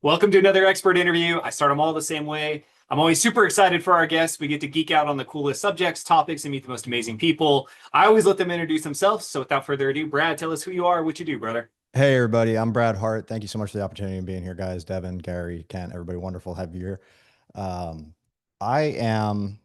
Welcome to another expert interview. I start them all the same way. I'm always super excited for our guests. We get to geek out on the coolest subjects, topics, and meet the most amazing people. I always let them introduce themselves. So without further ado, Brad, tell us who you are, what you do, brother. Hey everybody, I'm Brad Hart. Thank you so much for the opportunity of being here, guys. Devin, Gary, Kent, everybody, wonderful to have you here. Um, I am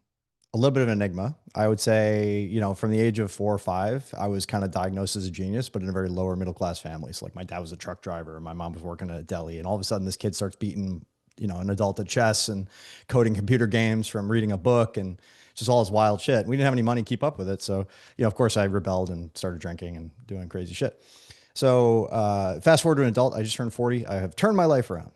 a little bit of an enigma. I would say, from the age of 4 or 5, I was kind of diagnosed as a genius, but in a very lower middle class family. So like my dad was a truck driver, my mom was working at a deli, and all of a sudden this kid starts beating, an adult at chess and coding computer games from reading a book and just all this wild shit. We didn't have any money to keep up with it. So, of course I rebelled and started drinking and doing crazy shit. So fast forward to an adult, I just turned 40. I have turned my life around.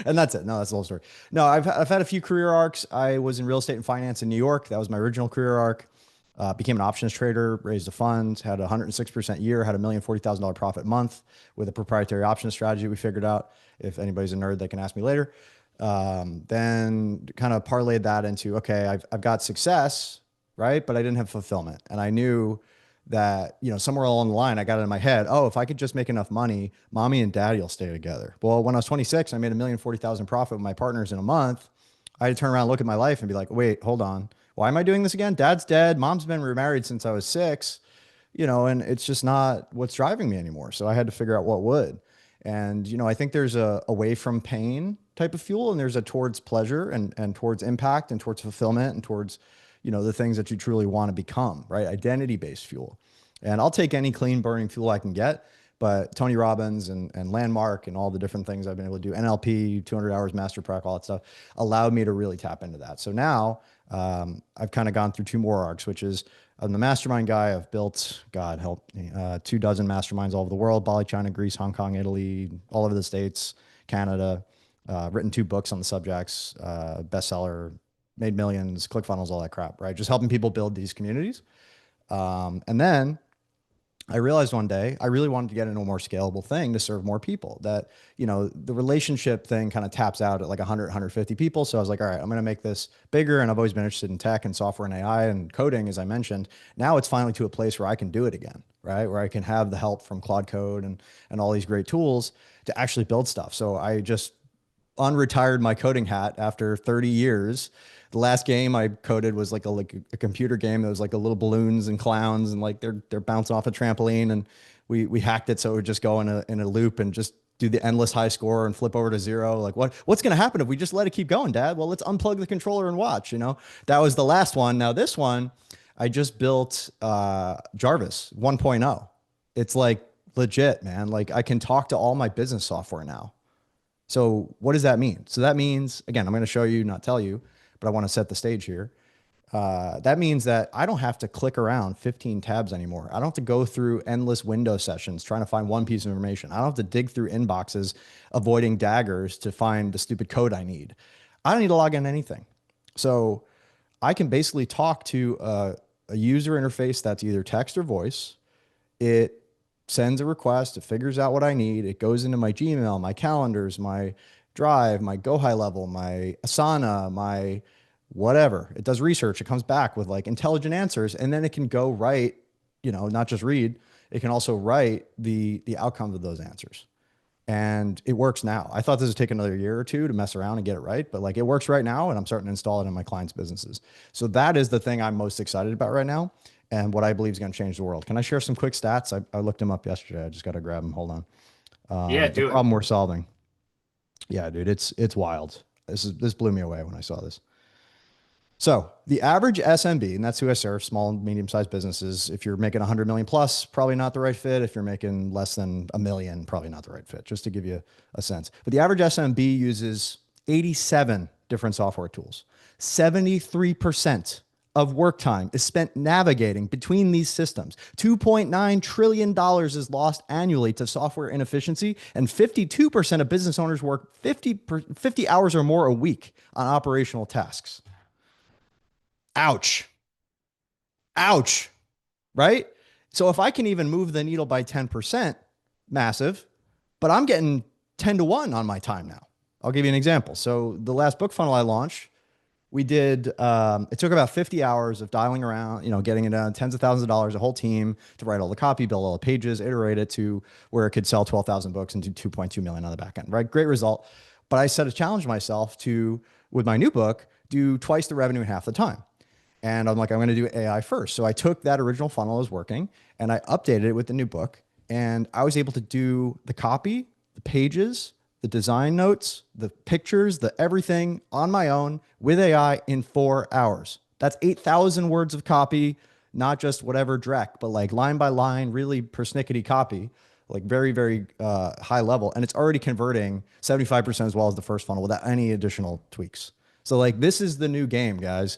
And that's it. No, that's the whole story. No, I've had a few career arcs. I was in real estate and finance in New York. That was my original career arc. Became an options trader, raised a fund, had a 106% year, had $1,040,000 profit month with a proprietary option strategy we figured out. If anybody's a nerd, they can ask me later. Then kind of parlayed that into, okay, I've got success, right? But I didn't have fulfillment. And I knew that, somewhere along the line, I got it in my head, oh, if I could just make enough money, mommy and daddy will stay together. Well, when I was 26, I made $1,040,000 profit with my partners in a month. I had to turn around, look at my life and be like, wait, hold on. Why am I doing this again? Dad's dead. Mom's been remarried since I was 6, and it's just not what's driving me anymore. So I had to figure out what would. And, I think there's a away from pain type of fuel, and there's a towards pleasure and towards impact and towards fulfillment and towards, the things that you truly want to become, right? Identity-based fuel. And I'll take any clean burning fuel I can get. But Tony Robbins and Landmark and all the different things I've been able to do, NLP, 200 hours master prac, all that stuff, allowed me to really tap into that. So now I've kind of gone through two more arcs, which is I'm the mastermind guy. I've built, God help me, 24 masterminds all over the world: Bali, China, Greece, Hong Kong, Italy, all over the States, Canada. Written 2 books on the subjects, bestseller, made millions, ClickFunnels, all that crap, right? Just helping people build these communities. And then I realized one day I really wanted to get into a more scalable thing to serve more people. That, the relationship thing kind of taps out at like 100, 150 people. So I was like, all right, I'm going to make this bigger. And I've always been interested in tech and software and AI and coding, as I mentioned. Now it's finally to a place where I can do it again, right? Where I can have the help from Claude Code and all these great tools to actually build stuff. So I just unretired my coding hat after 30 years. The last game I coded was like a computer game that was like a little balloons and clowns and like they're bouncing off a trampoline, and we hacked it so it would just go in a loop and just do the endless high score and flip over to zero. Like what's going to happen if we just let it keep going, Dad? Well, let's unplug the controller and watch. That was the last one. Now this one, I just built Jarvis 1.0. It's like legit, man. Like I can talk to all my business software now. So what does that mean? So that means, again, I'm going to show you, not tell you, but I want to set the stage here. That means that I don't have to click around 15 tabs anymore. I don't have to go through endless window sessions trying to find one piece of information. I don't have to dig through inboxes, avoiding daggers to find the stupid code I need. I don't need to log in anything. So I can basically talk to a user interface that's either text or voice. It sends a request, it figures out what I need, it goes into my Gmail, my calendars, my Drive, my Go High Level, my Asana, my whatever. It does research, it comes back with like intelligent answers, and then it can go write, not just read, it can also write the outcomes of those answers. And it works now. I thought this would take another year or two to mess around and get it right, but like it works right now, and I'm starting to install it in my clients' businesses. So that is the thing I'm most excited about right now, and what I believe is going to change the world. Can I share some quick stats? I looked them up yesterday. I just got to grab them. Hold on. Yeah, The do it. problem we're solving. Yeah, dude, it's wild. This blew me away when I saw this. So the average SMB, and that's who I serve, small and medium-sized businesses. If you're making 100 million plus, probably not the right fit. If you're making less than a million, probably not the right fit, just to give you a sense. But the average SMB uses 87 different software tools. 73% of work time is spent navigating between these systems. $2.9 trillion is lost annually to software inefficiency, and 52% of business owners work 50 hours or more a week on operational tasks. Ouch. Ouch. Right? So if I can even move the needle by 10%, massive, but I'm getting 10 to 1 on my time now. I'll give you an example. So the last book funnel I launched, We did, it took about 50 hours of dialing around, getting it done, tens of thousands of dollars, a whole team to write all the copy, build all the pages, iterate it to where it could sell 12,000 books and do 2.2 million on the back end, right? Great result. But I set a challenge myself to, with my new book, do twice the revenue in half the time. And I'm like, I'm going to do AI first. So I took that original funnel I was working and I updated it with the new book. And I was able to do the copy, the pages, the design notes, the pictures, the everything on my own with AI in 4 hours. That's 8,000 words of copy, not just whatever Drek, but like line by line, really persnickety copy, like very, very high level. And it's already converting 75% as well as the first funnel without any additional tweaks. So like this is the new game, guys.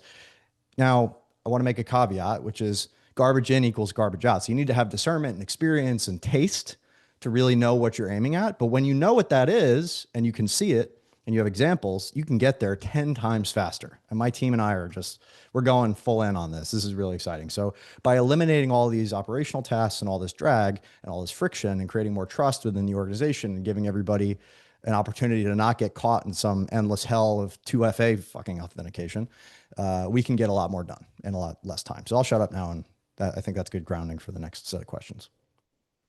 Now, I want to make a caveat, which is garbage in equals garbage out. So you need to have discernment and experience and taste to really know what you're aiming at. But when you know what that is and you can see it and you have examples, you can get there 10 times faster. And my team and I are just, we're going full in on this. This is really exciting. So by eliminating all these operational tasks and all this drag and all this friction and creating more trust within the organization and giving everybody an opportunity to not get caught in some endless hell of 2FA fucking authentication, we can get a lot more done in a lot less time. So I'll shut up now. And I think that's good grounding for the next set of questions.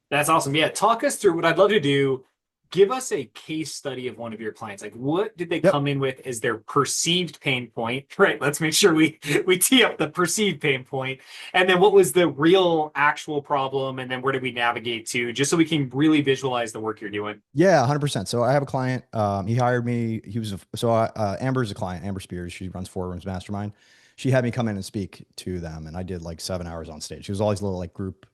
That's awesome. Yeah, talk us through what I'd love to do. Give us a case study of one of your clients. Like, what did they Yep. come in with as their perceived pain point? Right. Let's make sure we tee up the perceived pain point, and then what was the real actual problem, and then where did we navigate to, just so we can really visualize the work you're doing. Yeah, 100%. So I have a client. He hired me. Amber's a client. Amber Spears. She runs Four Rooms Mastermind. She had me come in and speak to them, and I did like 7 hours on stage. It was all these little like group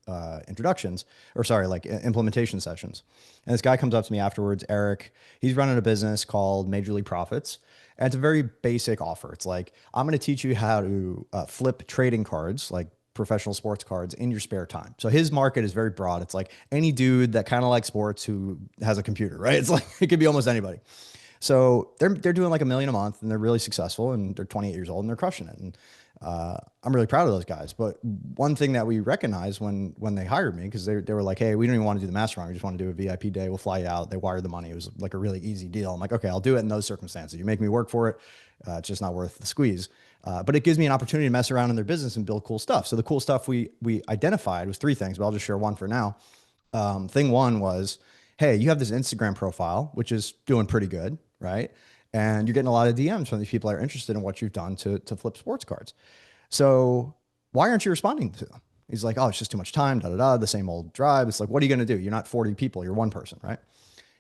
introductions, or sorry, like implementation sessions. And this guy comes up to me afterwards, Eric. He's running a business called Major League Profits, and it's a very basic offer. It's like, I'm going to teach you how to flip trading cards, like professional sports cards, in your spare time. So his market is very broad. It's like any dude that kind of likes sports who has a computer, right? It's like it could be almost anybody. So they're doing like 1 million a month, and they're really successful, and they're 28 years old and they're crushing it. And I'm really proud of those guys. But one thing that we recognized when they hired me, because they were like, hey, we don't even want to do the mastermind. We just want to do a VIP day. We'll fly you out. They wired the money. It was like a really easy deal. I'm like, okay, I'll do it in those circumstances. You make me work for it. It's just not worth the squeeze. But it gives me an opportunity to mess around in their business and build cool stuff. So the cool stuff we identified was 3 things, but I'll just share one for now. Thing one was, hey, you have this Instagram profile, which is doing pretty good, right? And you're getting a lot of DMs from these people that are interested in what you've done to flip sports cards. So why aren't you responding to them? He's like, oh, it's just too much time, da da da, the same old drive. It's like, what are you going to do? You're not 40 people, you're one person, right?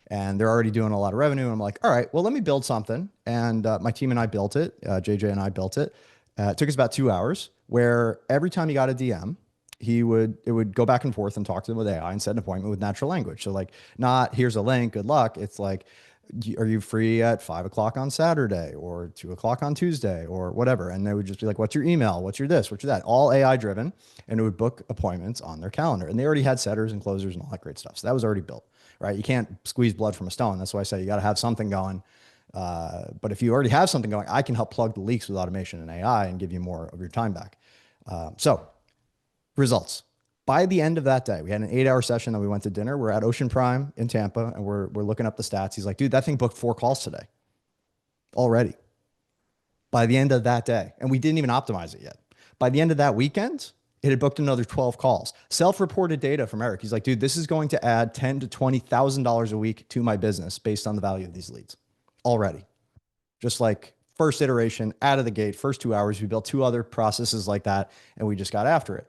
And they're already doing a lot of revenue. And I'm like, all right, well, let me build something. And my team and I built it. JJ and I built it. It took us about 2 hours, where every time he got a DM, it would go back and forth and talk to them with AI and set an appointment with natural language. So like, not here's a link, good luck. It's like, are you free at 5 o'clock on Saturday or 2 o'clock on Tuesday or whatever? And they would just be like, what's your email? What's your this? What's your that? All AI driven. And it would book appointments on their calendar. And they already had setters and closers and all that great stuff. So that was already built, right? You can't squeeze blood from a stone. That's why I say you got to have something going. But if you already have something going, I can help plug the leaks with automation and AI and give you more of your time back. So results. By the end of that day, we had an 8-hour session that we went to dinner. We're at Ocean Prime in Tampa, and we're looking up the stats. He's like, dude, that thing booked 4 calls today already. By the end of that day, and we didn't even optimize it yet. By the end of that weekend, it had booked another 12 calls. Self-reported data from Eric. He's like, dude, this is going to add $10,000 to $20,000 a week to my business based on the value of these leads already. Just like first iteration out of the gate, first 2 hours, we built 2 other processes like that, and we just got after it.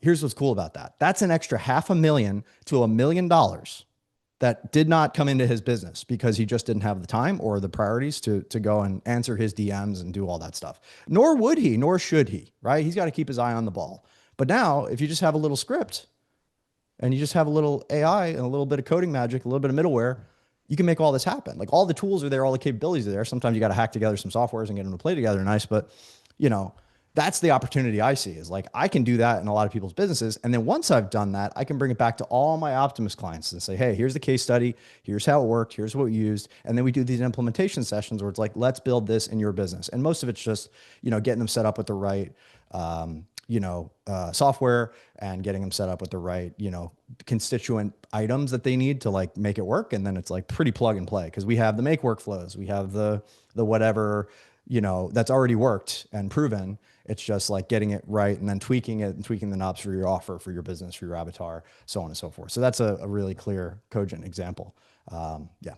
Here's what's cool about that. That's an extra $500,000 to $1 million that did not come into his business because he just didn't have the time or the priorities to go and answer his DMs and do all that stuff. Nor would he, nor should he, right? He's got to keep his eye on the ball. But now, if you just have a little script and you just have a little AI and a little bit of coding magic, a little bit of middleware, you can make all this happen. Like all the tools are there, all the capabilities are there. Sometimes you got to hack together some softwares and get them to play together nice, but that's the opportunity I see, is like, I can do that in a lot of people's businesses. And then once I've done that, I can bring it back to all my Optimus clients and say, hey, here's the case study. Here's how it worked. Here's what we used. And then we do these implementation sessions where it's like, let's build this in your business. And most of it's just, getting them set up with the right, software and getting them set up with the right, constituent items that they need to like make it work. And then it's like pretty plug and play, because we have the make workflows. We have the whatever, that's already worked and proven. It's just like getting it right and then tweaking it and tweaking the knobs for your offer, for your business, for your avatar, so on and so forth. So that's a really clear, cogent example. Yeah.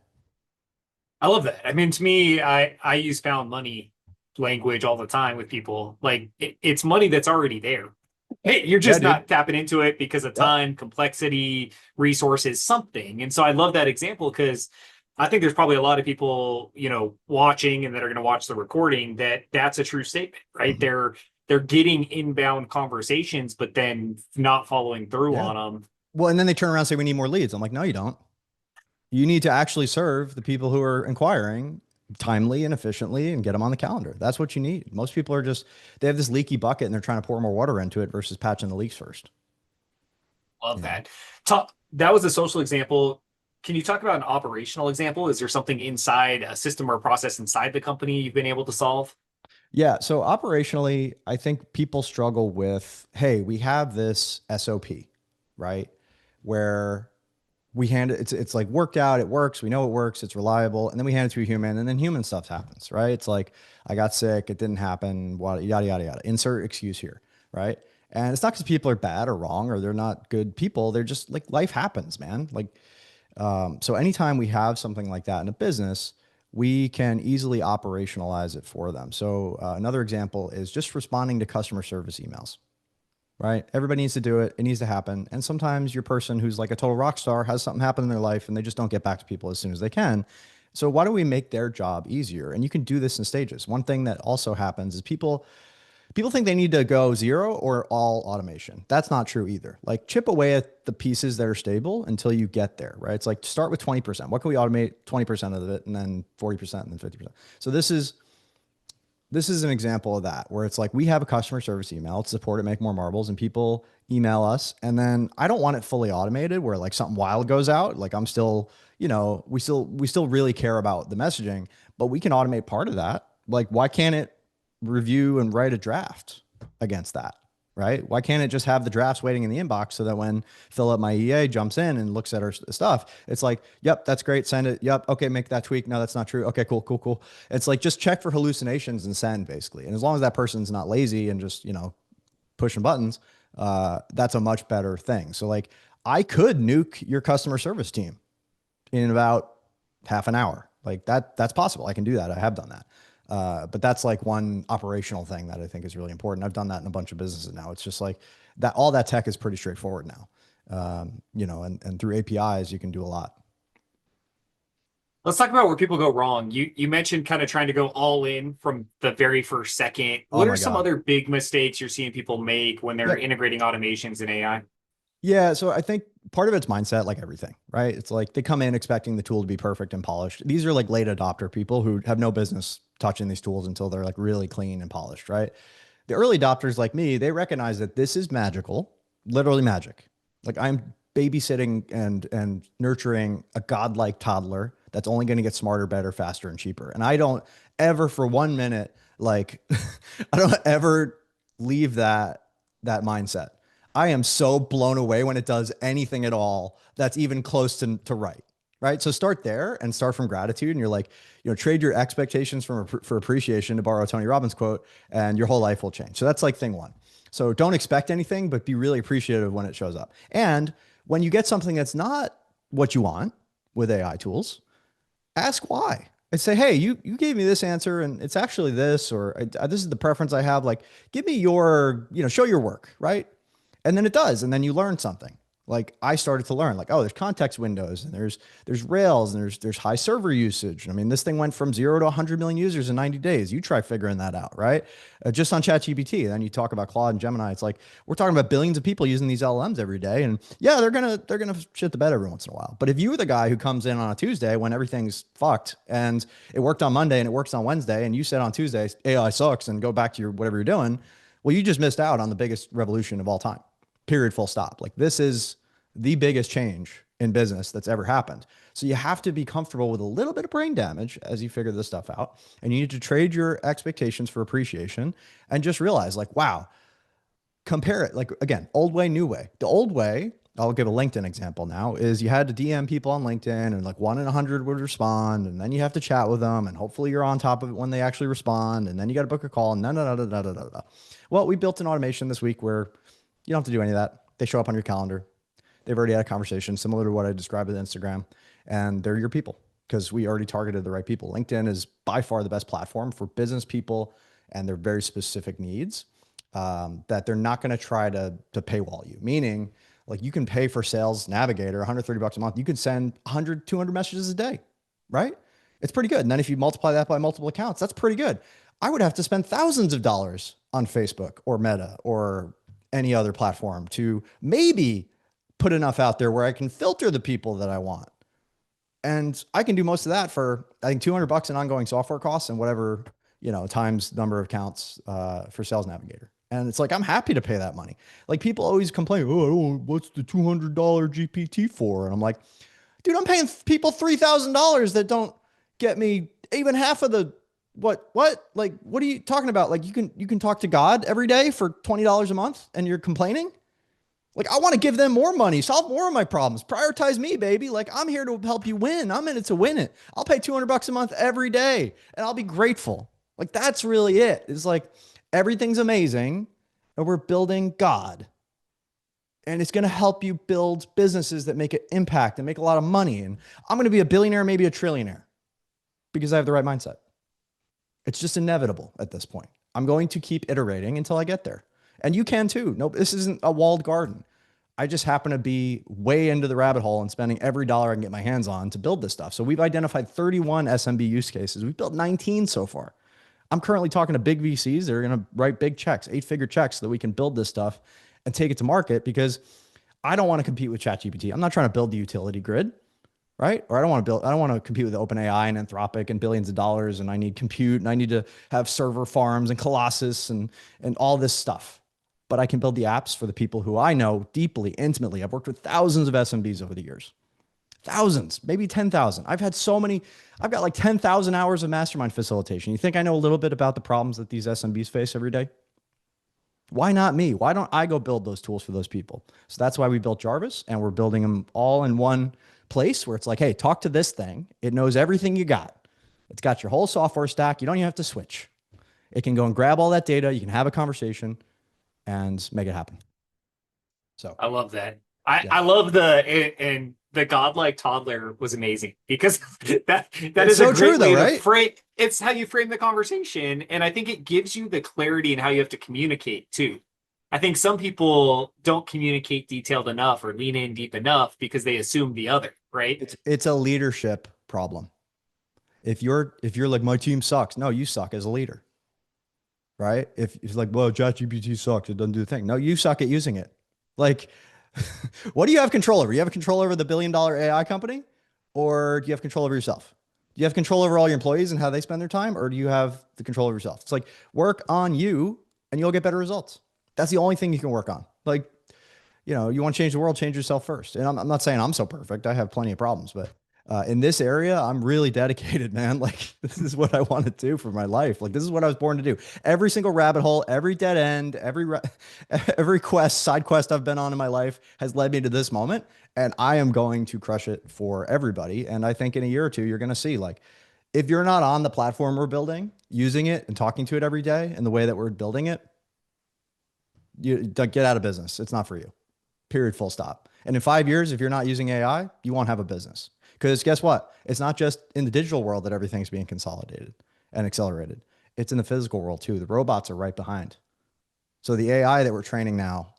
I love that. I mean, to me, I use found money language all the time with people. Like it's money that's already there. Hey, you're Yeah, just dude. not tapping into it because of Yep. time, complexity, resources, something. And so I love that example because I think there's probably a lot of people, watching and that are going to watch the recording that's a true statement, right? Mhm. They're getting inbound conversations, but then not following through Yeah. on them. Well, and then they turn around and say, we need more leads. I'm like, no, you don't. You need to actually serve the people who are inquiring timely and efficiently and get them on the calendar. That's what you need. Most people are just, they have this leaky bucket and they're trying to pour more water into it versus patching the leaks first. Love You know? that. That was a social example. Can you talk about an operational example? Is there something inside a system or process inside the company you've been able to solve? Yeah. So operationally, I think people struggle with, hey, we have this SOP, right? Where we hand it, it's like worked out, it works, we know it works, it's reliable, and then we hand it to a human, and then human stuff happens, right? It's like I got sick, it didn't happen, what yada yada yada. Insert excuse here, right? And it's not because people are bad or wrong or they're not good people. They're just like life happens, man. Like so anytime we have something like that in a business, we can easily operationalize it for them. So another example is just responding to customer service emails, right? Everybody needs to do it. It needs to happen. And sometimes your person who's like a total rock star has something happen in their life and they just don't get back to people as soon as they can. So why don't we make their job easier? And you can do this in stages. One thing that also happens is people think they need to go zero or all automation. That's not true either. Like chip away at the pieces that are stable until you get there, right? It's like start with 20%. What can we automate 20% of it and then 40% and then 50%. So this is an example of that where it's like we have a customer service email to support it, make more marbles, and people email us. And then I don't want it fully automated where like something wild goes out. Like I'm still, we still really care about the messaging, but we can automate part of that. Like, why can't it review and write a draft against that? Right? Why can't it just have the drafts waiting in the inbox so that when Philip, my EA, jumps in and looks at our stuff, it's like, yep, that's great. Send it. Yep. Okay. Make that tweak. No, that's not true. Okay, cool, cool, cool. It's like just check for hallucinations and send basically. And as long as that person's not lazy and just, pushing buttons, that's a much better thing. So like I could nuke your customer service team in about half an hour. Like that's possible. I can do that. I have done that. But that's like one operational thing that I think is really important. I've done that in a bunch of businesses now. It's just like that, all that tech is pretty straightforward now. And through APIs, you can do a lot. Let's talk about where people go wrong. You mentioned kind of trying to go all in from the very first second. Oh What are my some God. other big mistakes you're seeing people make when they're Yep. integrating automations in AI? Yeah, so I think part of it's mindset, like everything, right? It's like they come in expecting the tool to be perfect and polished. These are like late adopter people who have no business touching these tools until they're like really clean and polished, right? The early adopters like me, they recognize that this is magical, literally magic. Like I'm babysitting and nurturing a godlike toddler that's only going to get smarter, better, faster, and cheaper. And I don't ever for 1 minute like I don't ever leave that mindset. I am so blown away when it does anything at all that's even close to right. Right. So start there and start from gratitude. And you're like, trade your expectations for appreciation, to borrow a Tony Robbins quote, and your whole life will change. So that's like thing one. So don't expect anything, but be really appreciative when it shows up. And when you get something that's not what you want with AI tools, ask why and say, hey, you gave me this answer and it's actually this, or this is the preference I have. Like, give me your, show your work, right? And then it does, and then you learn something. Like I started to learn, like, oh, there's context windows, and there's Rails, and there's high server usage. I mean, this thing went from 0 to 100 million users in 90 days. You try figuring that out, right? Just on ChatGPT. And then you talk about Claude and Gemini. It's like we're talking about billions of people using these LLMs every day, and yeah, they're gonna shit the bed every once in a while. But if you were the guy who comes in on a Tuesday when everything's fucked and it worked on Monday and it works on Wednesday, and you said on Tuesday AI sucks and go back to your whatever you're doing, well, you just missed out on the biggest revolution of all time. Period. Full stop. Like this is the biggest change in business that's ever happened. So you have to be comfortable with a little bit of brain damage as you figure this stuff out. And you need to trade your expectations for appreciation and just realize like, wow, compare it. Like again, old way, new way. The old way I'll give a LinkedIn example now, is you had to DM people on LinkedIn and like 1 in 100 would respond. And then you have to chat with them and hopefully you're on top of it when they actually respond. And then you got to book a call and no, no, no, no, no, no, no. Well, we built an automation this week where you don't have to do any of that. They show up on your calendar. They've already had a conversation similar to what I described with Instagram, and they're your people because we already targeted the right people. LinkedIn is by far the best platform for business people and their very specific needs, that they're not going to try to paywall you, meaning like you can pay for Sales Navigator $130 a month. You could send 100, 200 messages a day, right? It's pretty good. And then if you multiply that by multiple accounts, that's pretty good. I would have to spend thousands of dollars on Facebook or Meta or any other platform to maybe put enough out there where I can filter the people that I want. And I can do most of that for, I think, $200 in ongoing software costs and whatever, times number of accounts for Sales Navigator. And it's like, I'm happy to pay that money. Like people always complain, oh, what's the $200 GPT for? And I'm like, dude, I'm paying people $3,000 that don't get me even half of the, what, like, what are you talking about? Like you can talk to God every day for $20 a month and you're complaining? Like, I want to give them more money, solve more of my problems, prioritize me, baby. Like, I'm here to help you win. I'm in it to win it. I'll pay $200 a month every day and I'll be grateful. Like, that's really it. It's like, everything's amazing and we're building God. And it's going to help you build businesses that make an impact and make a lot of money. And I'm going to be a billionaire, maybe a trillionaire because I have the right mindset. It's just inevitable at this point. I'm going to keep iterating until I get there. And you can too. No, this isn't a walled garden. I just happen to be way into the rabbit hole and spending every dollar I can get my hands on to build this stuff. So we've identified 31 SMB use cases. We've built 19 so far. I'm currently talking to big VCs. They're going to write big checks, 8-figure checks, so that we can build this stuff and take it to market because I don't want to compete with ChatGPT. I'm not trying to build the utility grid, right? Or I don't want to compete with OpenAI and Anthropic and billions of dollars. And I need compute and I need to have server farms and Colossus and all this stuff. But I can build the apps for the people who I know deeply, intimately. I've worked with thousands of SMBs over the years. Thousands, maybe 10,000. I've got like 10,000 hours of mastermind facilitation. You think I know a little bit about the problems that these SMBs face every day? Why not me? Why don't I go build those tools for those people? So that's why we built Jarvis, and we're building them all in one place where it's like, hey, talk to this thing. It knows everything you got. It's got your whole software stack. You don't even have to switch. It can go and grab all that data. You can have a conversation and make it happen. So I love that. yeah. I love and the godlike toddler was amazing because that It's is so a great true though, way to right? frame. It's how you frame the conversation, and I think it gives you the clarity in how you have to communicate too. I think some people don't communicate detailed enough or lean in deep enough because they assume the other, right? It's a leadership problem. If you're like, my team sucks, no, you suck as a leader, right? If it's like, well, ChatGPT sucks, it doesn't do the thing. No, you suck at using it. Like, what do you have control over? You have control over the billion-dollar AI company, or do you have control over yourself? Do you have control over all your employees and how they spend their time, or do you have the control over yourself? It's like, work on you and you'll get better results. That's the only thing you can work on. Like, you want to change the world, change yourself first. And I'm not saying I'm so perfect. I have plenty of problems, but in this area, I'm really dedicated, man. Like, this is what I want to do for my life. Like, this is what I was born to do. Every single rabbit hole, every dead end, every side quest I've been on in my life has led me to this moment. And I am going to crush it for everybody. And I think in a year or two, you're going to see, like, if you're not on the platform we're building, using it and talking to it every day in the way that we're building it, you get out of business. It's not for you. Period. Full stop. And in 5 years, if you're not using AI, you won't have a business. Because guess what? It's not just in the digital world that everything's being consolidated and accelerated. It's in the physical world too. The robots are right behind. So the AI that we're training now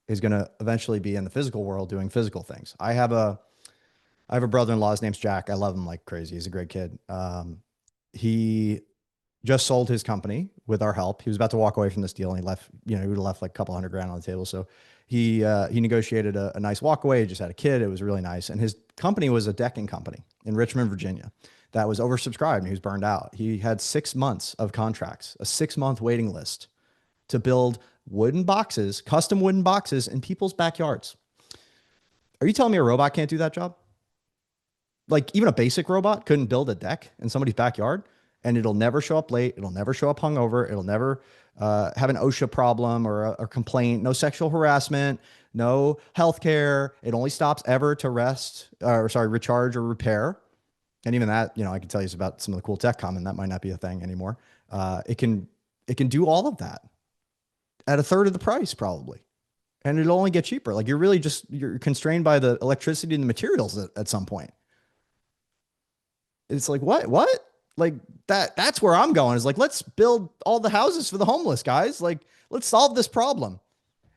is going to eventually be in the physical world doing physical things. I have a brother-in-law. His name's Jack. I love him like crazy. He's a great kid. He just sold his company with our help. He was about to walk away from this deal and he left, he would have left like a couple $100,000 on the table. So he negotiated a nice walk away. He just had a kid. It was really nice. And his company was a decking company in Richmond, Virginia that was oversubscribed and he was burned out. He had 6 months of contracts, a 6-month waiting list to build wooden boxes, custom wooden boxes in people's backyards. Are you telling me a robot can't do that job? Like even a basic robot couldn't build a deck in somebody's backyard and it'll never show up late. It'll never show up hungover. It'll never have an OSHA problem or a complaint, no sexual harassment, no healthcare. It only stops ever to rest, or sorry, recharge or repair. And even that, I can tell you about some of the cool tech coming. That might not be a thing anymore. It can do all of that at a third of the price, probably. And it'll only get cheaper. Like you're constrained by the electricity and the materials at some point. It's like, what? Like that's where I'm going is like, let's build all the houses for the homeless guys. Like, let's solve this problem.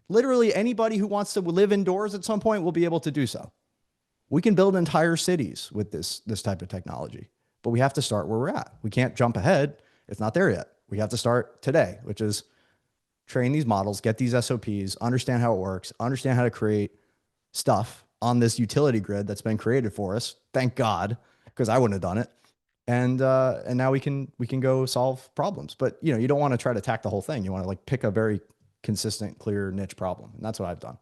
Literally anybody who wants to live indoors at some point will be able to do so. We can build entire cities with this type of technology, but we have to start where we're at. We can't jump ahead. It's not there yet. We have to start today, which is train these models, get these SOPs, understand how it works, understand how to create stuff on this utility grid that's been created for us. Thank God, because I wouldn't have done it. And now we can go solve problems. But you don't want to try to attack the whole thing. You want to like pick a very consistent, clear niche problem. And that's what I've done.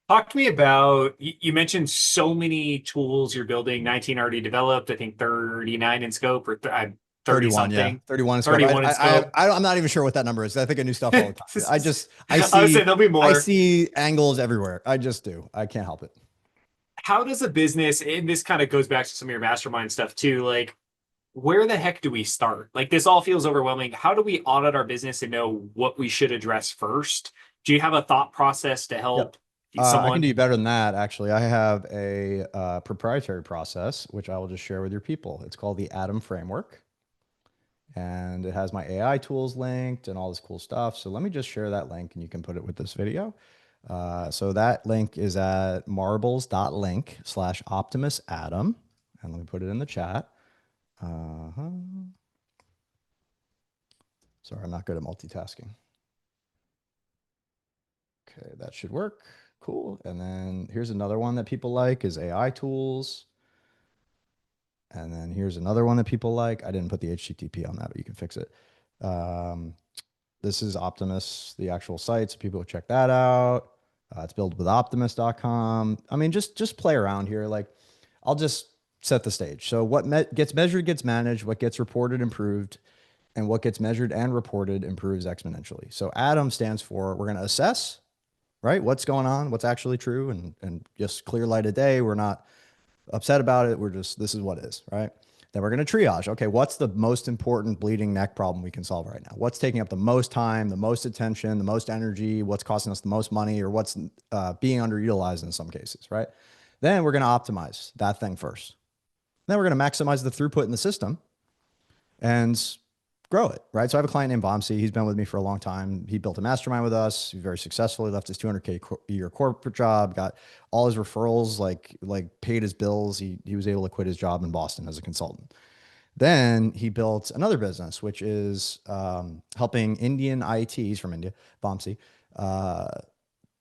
Talk to me about, you mentioned so many tools you're building, 19 already developed, I think 39 in scope or 30 31, yeah. something, 31 square. 31 in scope. I'm not even sure what that number is. I think I new stuff all the time. I I would say see, there'll be I more. see angles everywhere. I just do. I can't help it. How does a business, and this kind of goes back to some of your mastermind stuff too, like where the heck do we start? Like this all feels overwhelming. How do we audit our business and know what we should address first? Do you have a thought process to Yep. help I can do someone? you better than that, actually. I have a proprietary process, which I will just share with your people. It's called the Atom Framework, and it has my AI tools linked and all this cool stuff. So let me just share that link and you can put it with this video. So that link is at marbles.link/optimusatom. And let me put it in the chat. Uh-huh. Sorry, I'm not good at multitasking. Okay, that should work. Cool. And then here's another one that people like is AI tools. And then here's another one that people like. I didn't put the HTTP on that, but you can fix it. This is Optimus, the actual site. So people check that out. It's buildwithoptimus.com. I mean, just play around here. Like, I'll just set the stage. So what gets measured gets managed. What gets reported improved, and what gets measured and reported improves exponentially. So ATOM stands for we're going to assess, right? What's going on? What's actually true? And just clear light of day. We're not upset about it. We're just this is what is, right? Then we're going to triage. Okay, what's the most important bleeding neck problem we can solve right now? What's taking up the most time, the most attention, the most energy? What's costing us the most money, or what's being underutilized in some cases, right? Then we're going to optimize that thing first. Then we're going to maximize the throughput in the system and grow it, right? So I have a client named Vamsi. He's been with me for a long time. He built a mastermind with us. He's very successful. He left his 200K a year corporate job, got all his referrals, like paid his bills. He was able to quit his job in Boston as a consultant. Then he built another business, which is helping Indian ITs from India, Vamsi,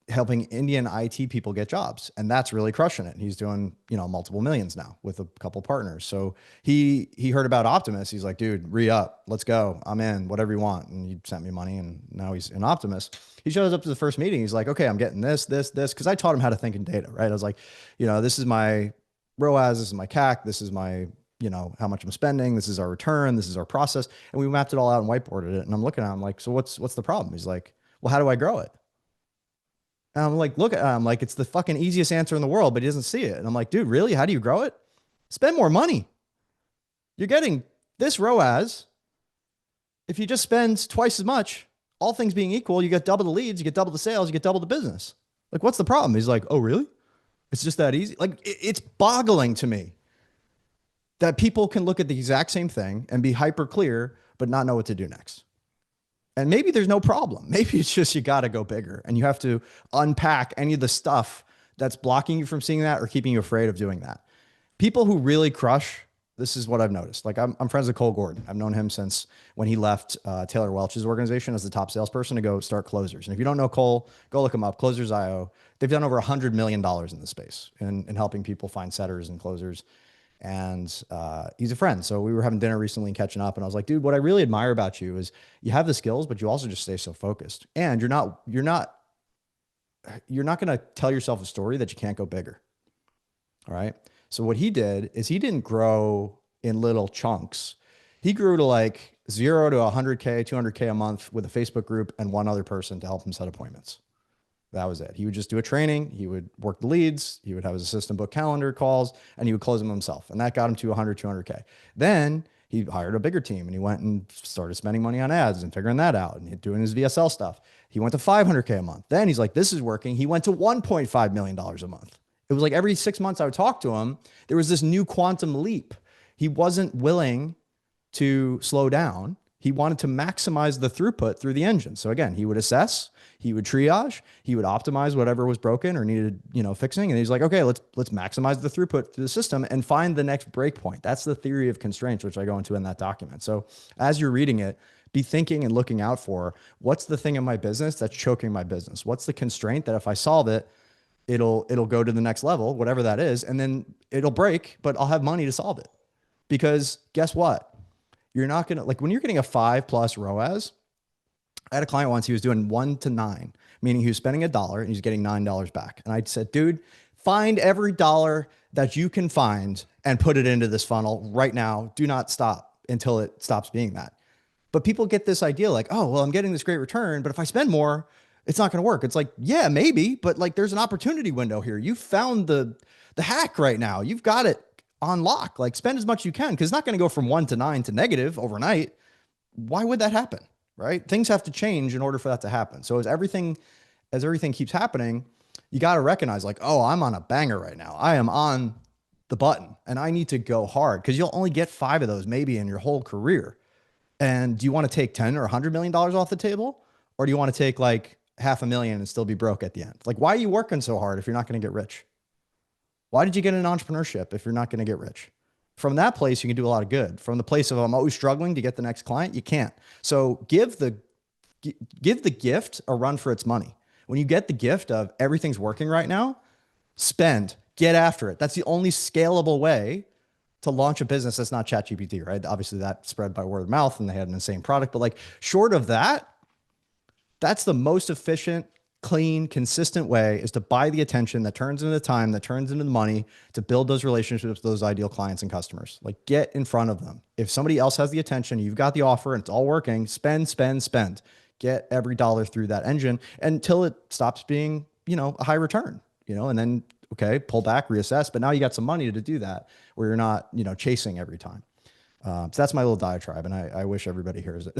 helping Indian IT people get jobs. And that's really crushing it. He's doing, multiple millions now with a couple partners. So he heard about Optimus. He's like, dude, re-up, let's go. I'm in, whatever you want. And he sent me money and now he's an Optimus. He shows up to the first meeting. He's like, okay, I'm getting this. Cause I taught him how to think in data, right? I was like, this is my ROAS, this is my CAC, this is my, how much I'm spending. This is our return. This is our process. And we mapped it all out and whiteboarded it. And I'm looking at him like, so what's the problem? He's like, well, how do I grow it? And I'm like, I'm like, it's the fucking easiest answer in the world, but he doesn't see it. And I'm like, dude, really? How do you grow it? Spend more money. You're getting this ROAS. If you just spend twice as much, all things being equal, you get double the leads, you get double the sales, you get double the business. Like, what's the problem? He's like, oh, really? It's just that easy. Like, it's boggling to me that people can look at the exact same thing and be hyper clear, but not know what to do next. And maybe there's no problem. Maybe it's just you got to go bigger and you have to unpack any of the stuff that's blocking you from seeing that or keeping you afraid of doing that. People who really crush, this is what I've noticed. Like I'm friends with Cole Gordon. I've known him since when he left Taylor Welch's organization as the top salesperson to go start Closers. And if you don't know Cole, go look him up, Closers.io. They've done over $100 million in the space in helping people find setters and closers. And he's a friend. So we were having dinner recently and catching up. And I was like, dude, what I really admire about you is you have the skills, but you also just stay so focused. And you're not going to tell yourself a story that you can't go bigger. All right. So what he did is he didn't grow in little chunks. He grew to like 0 to 100K, 200K a month with a Facebook group and one other person to help him set appointments. That was it. He would just do a training. He would work the leads. He would have his assistant book calendar calls, and he would close them himself. And that got him to 100, 200K. Then he hired a bigger team and he went and started spending money on ads and figuring that out and doing his VSL stuff. He went to 500K a month. Then he's like, this is working. He went to $1.5 million a month. It was like every 6 months I would talk to him, there was this new quantum leap. He wasn't willing to slow down. He wanted to maximize the throughput through the engine. So again, he would assess, he would triage, he would optimize whatever was broken or needed, fixing. And he's like, okay, let's maximize the throughput through the system and find the next breakpoint. That's the theory of constraints, which I go into in that document. So as you're reading it, be thinking and looking out for what's the thing in my business that's choking my business? What's the constraint that if I solve it, it'll go to the next level, whatever that is, and then it'll break, but I'll have money to solve it. Because guess what? You're not going to, like when you're getting a 5+ ROAS, I had a client once, he was doing 1 to 9, meaning he was spending $1 and he's getting $9 back. And I said, dude, find every dollar that you can find and put it into this funnel right now. Do not stop until it stops being that. But people get this idea like, oh, well, I'm getting this great return, but if I spend more, it's not going to work. It's like, yeah, maybe, but like there's an opportunity window here. You found the hack right now. You've got it on lock. Like spend as much as you can, because it's not going to go from 1 to 9 to negative overnight. Why would that happen? Right? Things have to change in order for that to happen. So as everything keeps happening, you got to recognize like, oh, I'm on a banger right now. I am on the button and I need to go hard, because you'll only get 5 of those maybe in your whole career. And do you want to take 10 or $100 million off the table? Or do you want to take like $500,000 and still be broke at the end? Like, why are you working so hard if you're not going to get rich? Why did you get in entrepreneurship if you're not going to get rich? From that place, you can do a lot of good. From the place of I'm always struggling to get the next client, you can't. So give the gift a run for its money. When you get the gift of everything's working right now, spend, get after it. That's the only scalable way to launch a business that's not ChatGPT, right? Obviously that spread by word of mouth and they had an insane product, but like short of that, that's the most efficient, clean, consistent way is to buy the attention that turns into the time, that turns into the money to build those relationships with those ideal clients and customers. Like get in front of them. If somebody else has the attention, you've got the offer and it's all working, spend, spend, spend. Get every dollar through that engine until it stops being, a high return, and then, okay, pull back, reassess. But now you got some money to do that where you're not, chasing every time. So that's my little diatribe. And I wish everybody hears it.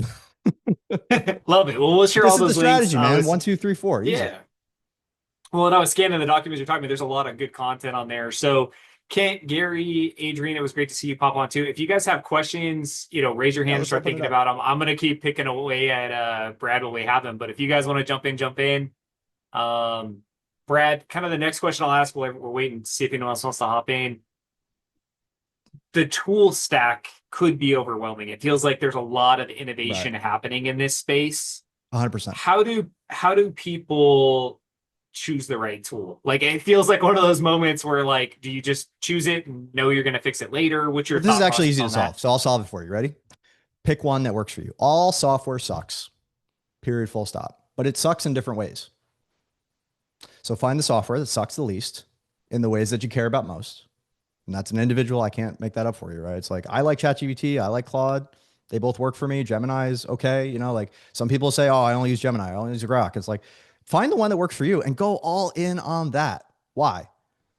Love it. Well, we'll share This all is the those links. strategy, man. 1, 2, 3, 4. Easy. Yeah. Well, and I was scanning the documents you're talking about. There's a lot of good content on there. So Kent, Gary, Adrian, it was great to see you pop on too. If you guys have questions, raise your hand and start thinking about them. I'm going to keep picking away at Brad when we have them. But if you guys want to jump in, jump in. Brad, kind of the next question I'll ask, we're waiting to see if anyone else wants to hop in. The tool stack could be overwhelming. It feels like there's a lot of innovation happening in this space. 100%. How do people choose the right tool? Like, it feels like one of those moments where like, do you just choose it and know you're going to fix it later? What's your This is actually process easy on to solve. that? So I'll solve it for you. Ready? Pick one that works for you. All software sucks. Period. Full stop. But it sucks in different ways. So find the software that sucks the least in the ways that you care about most. And that's an individual. I can't make that up for you, right? It's like, I like ChatGPT. I like Claude. They both work for me. Gemini's okay. Like some people say, oh, I only use Gemini. I only use Grok. It's like, find the one that works for you and go all in on that. Why?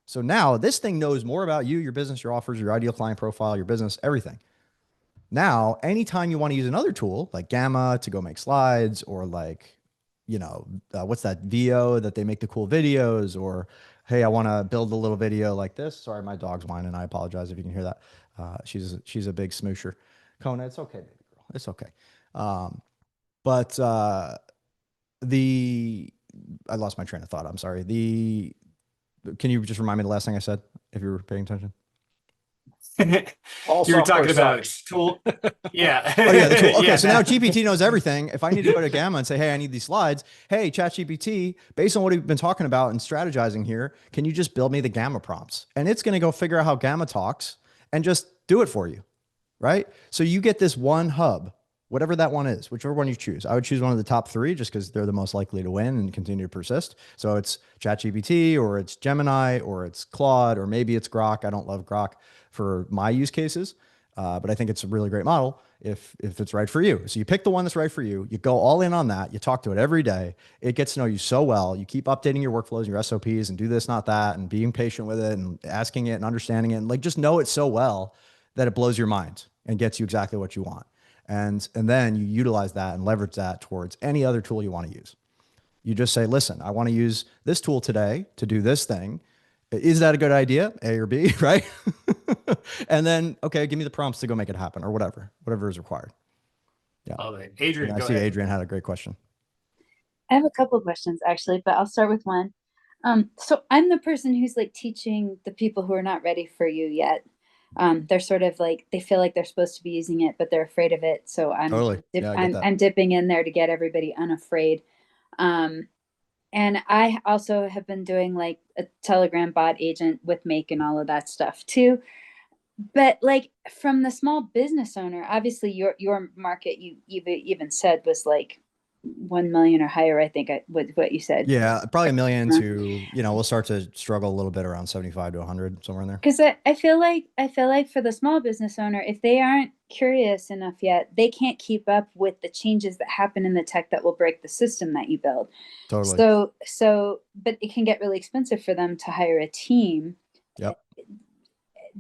So now this thing knows more about you, your business, your offers, your ideal client profile, your business, everything. Now, anytime you want to use another tool like Gamma to go make slides, or like, what's that VO that they make the cool videos, or, hey, I want to build a little video like this. Sorry, my dog's whining. I apologize if you can hear that. She's a big smoosher. Kona, it's okay, baby girl. It's okay. But I lost my train of thought. I'm sorry. Can you just remind me the last thing I said if you were paying attention? You were talking about tool. Yeah. Oh yeah, the tool. Okay, Yeah. so now GPT knows everything. If I need to go to Gamma and say, hey, I need these slides. Hey, ChatGPT, based on what we've been talking about and strategizing here, can you just build me the Gamma prompts? And it's going to go figure out how Gamma talks and just do it for you, right? So you get this one hub, whatever that one is, whichever one you choose. I would choose one of the top 3 just because they're the most likely to win and continue to persist. So it's ChatGPT, or it's Gemini, or it's Claude, or maybe it's Grok. I don't love Grok for my use cases. But I think it's a really great model if it's right for you. So you pick the one that's right for you. You go all in on that. You talk to it every day. It gets to know you so well. You keep updating your workflows and your SOPs and do this, not that, and being patient with it and asking it and understanding it and like just know it so well that it blows your mind and gets you exactly what you want. And then you utilize that and leverage that towards any other tool you want to use. You just say, listen, I want to use this tool today to do this thing. Is that a good idea? A or B, right? And then, okay, give me the prompts to go make it happen or whatever is required. Yeah. Love it. And Adrian, I go see ahead. Adrian had a great question. I have a couple of questions actually, but I'll start with one. So I'm the person who's like teaching the people who are not ready for you yet. They're sort of like they feel like they're supposed to be using it, but they're afraid of it. So Totally. Yeah, I get that. I'm dipping in there to get everybody unafraid. Um, and I also have been doing like a Telegram bot agent with Make and all of that stuff too. But like from the small business owner, obviously your market you even said was like 1 million or higher, I think with what you said. Yeah, probably a million to, we'll start to struggle a little bit around 75 to 100, somewhere in there. Because I feel like for the small business owner, if they aren't curious enough yet, they can't keep up with the changes that happen in the tech that will break the system that you build. Totally. So but it can get really expensive for them to hire a team. Yep.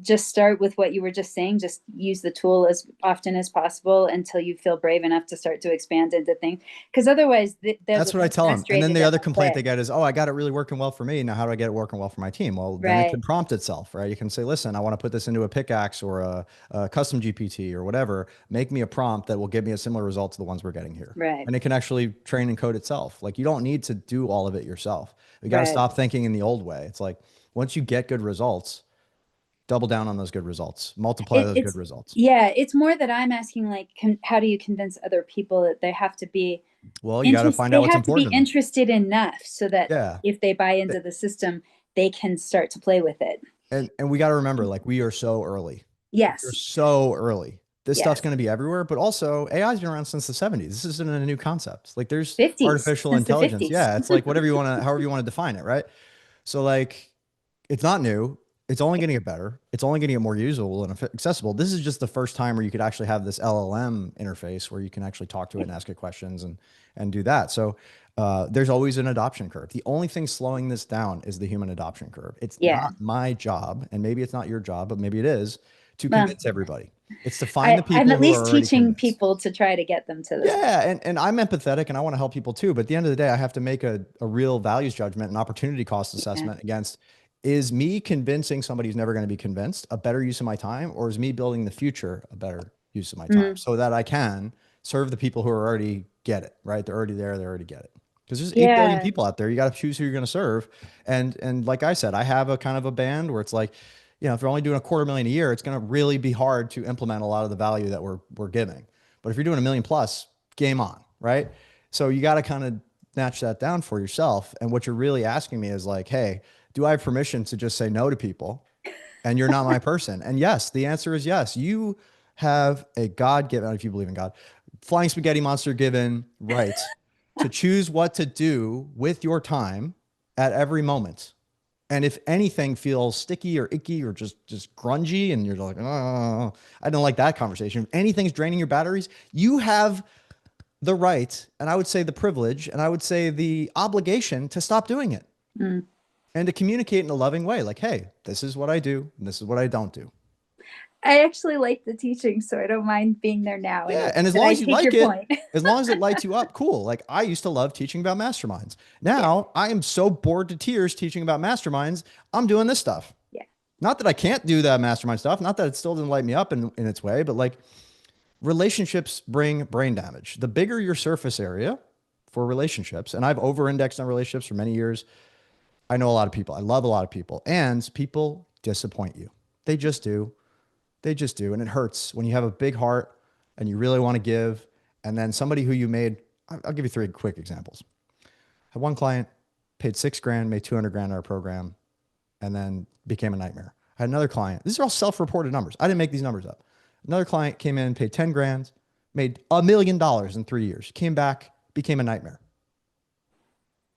Just start with what you were just saying. Just use the tool as often as possible until you feel brave enough to start to expand into things. Because otherwise, That's what I tell them. And then the other complaint they quit. get is, oh, I got it really working well for me. Now, how do I get it working well for my team? Well, then it Right, can prompt itself, right? You can say, listen, I want to put this into a pickaxe or a custom GPT or whatever. Make me a prompt that will give me a similar result to the ones we're getting here. right, And it can actually train and code itself. Like you don't need to do all of it yourself. You got to right. stop thinking in the old way. It's like once you get good results, double down on those good results, multiply those good It's results. yeah, it's more that I'm asking like how do you convince other people that they have to be Well, you got to find out what's important to them. interested enough so that Yeah. if they buy into the system, they can start to play with it. And we got to remember, like we are so early. We're Yes. so early. This stuff's Yes. going to be everywhere, but also AI's been around since the 70s. This isn't a new concept. Like there's 50s, artificial since the intelligence. 50s. Yeah, it's like whatever you want to, however you want to define it, right? So like it's not new. It's only going to get better. It's only going to get more usable and accessible. This is just the first time where you could actually have this LLM interface where you can actually talk to it and ask it questions and do that. So there's always an adoption curve. The only thing slowing this down is the human adoption curve. It's Yeah. not my job, and maybe it's not your job, but maybe it is to Well, convince everybody. It's to find the I'm people at who are least already teaching convinced. people to try to get them to this. Yeah, and I'm empathetic and I want to help people too. But at the end of the day, I have to make a real values judgment and opportunity cost assessment against, is me convincing somebody who's never going to be convinced a better use of my time, or is me building the future a better use of my time so that I can serve the people who are already get it, right? They're already there, they already get it. Because there's 8 billion Yeah. people out there. You got to choose who you're going to serve. And like I said, I have a kind of a band where it's like, if they're only doing $250,000 a year, it's going to really be hard to implement a lot of the value that we're giving. But if you're doing $1 million plus, game on, right? So you got to kind of snatch that down for yourself. And what you're really asking me is like, hey, do I have permission to just say no to people? And you're not my person. And yes, the answer is yes. You have a God-given, if you believe in God, flying spaghetti monster given right to choose what to do with your time at every moment. And if anything feels sticky or icky or just grungy and you're like, oh, I don't like that conversation. If anything's draining your batteries, you have the right, and I would say the privilege, and I would say the obligation to stop doing it. And to communicate in a loving way. Like, hey, this is what I do, and this is what I don't do. I actually like the teaching, so I don't mind being there now. Yeah, and as long as you like it, point. as long as it lights you up, cool. Like I used to love teaching about masterminds. Now I am so bored to tears teaching about masterminds. I'm doing this stuff. Yeah. Not that I can't do that mastermind stuff. Not that it still doesn't light me up in its way, but like relationships bring brain damage. The bigger your surface area for relationships, and I've over-indexed on relationships for many years. I know a lot of people. I love a lot of people, and people disappoint you. They just do. They just do. And it hurts when you have a big heart and you really want to give. And then somebody who you made, I'll give you 3 quick examples. I had one client paid $6,000, made 200 grand in our program, and then became a nightmare. I had another client. These are all self-reported numbers. I didn't make these numbers up. Another client came in, paid 10 grand, made $1 million in 3 years, came back, became a nightmare.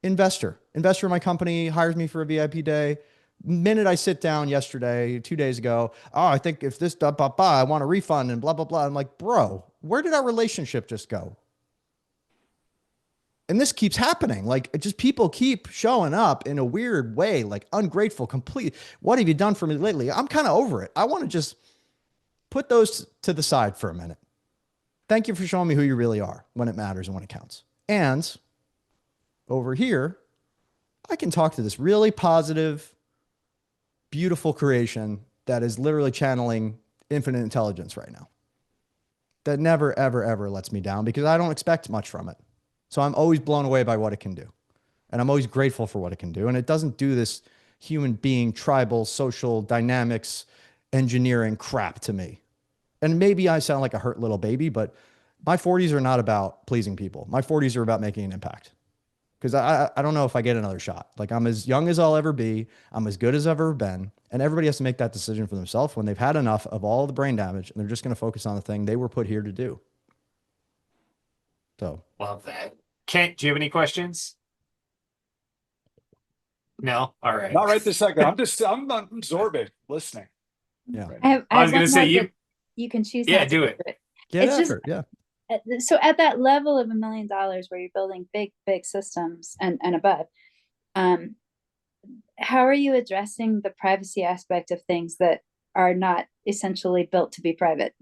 Investor in my company hires me for a VIP day, Minute I sit down yesterday, 2 days ago, oh, I think if this, blah, blah, blah, I want a refund and blah, blah, blah. I'm like, bro, where did our relationship just go? And this keeps happening. Like, it just people keep showing up in a weird way, like ungrateful, complete. What have you done for me lately? I'm kind of over it. I want to just put those to the side for a minute. Thank you for showing me who you really are when it matters and when it counts. And over here, I can talk to this really positive, beautiful creation that is literally channeling infinite intelligence right now. That never, ever, ever lets me down because I don't expect much from it. So I'm always blown away by what it can do. And I'm always grateful for what it can do. And it doesn't do this human being, tribal, social dynamics, engineering crap to me. And maybe I sound like a hurt little baby, but my 40s are not about pleasing people. My 40s are about making an impact. Because I don't know if I get another shot. Like, I'm as young as I'll ever be. I'm as good as I've ever been. And everybody has to make that decision for themselves when they've had enough of all the brain damage and they're just going to focus on the thing they were put here to do. So. Love that. Kent, do you have any questions? No? All right. Not right this second. I'm absorbing, listening. Yeah. Right. I was going to say you can choose. Yeah, not to do it. Get It's effort. just- Yeah. So at that level of $1 million where you're building big systems and above, how are you addressing the privacy aspect of things that are not essentially built to be private?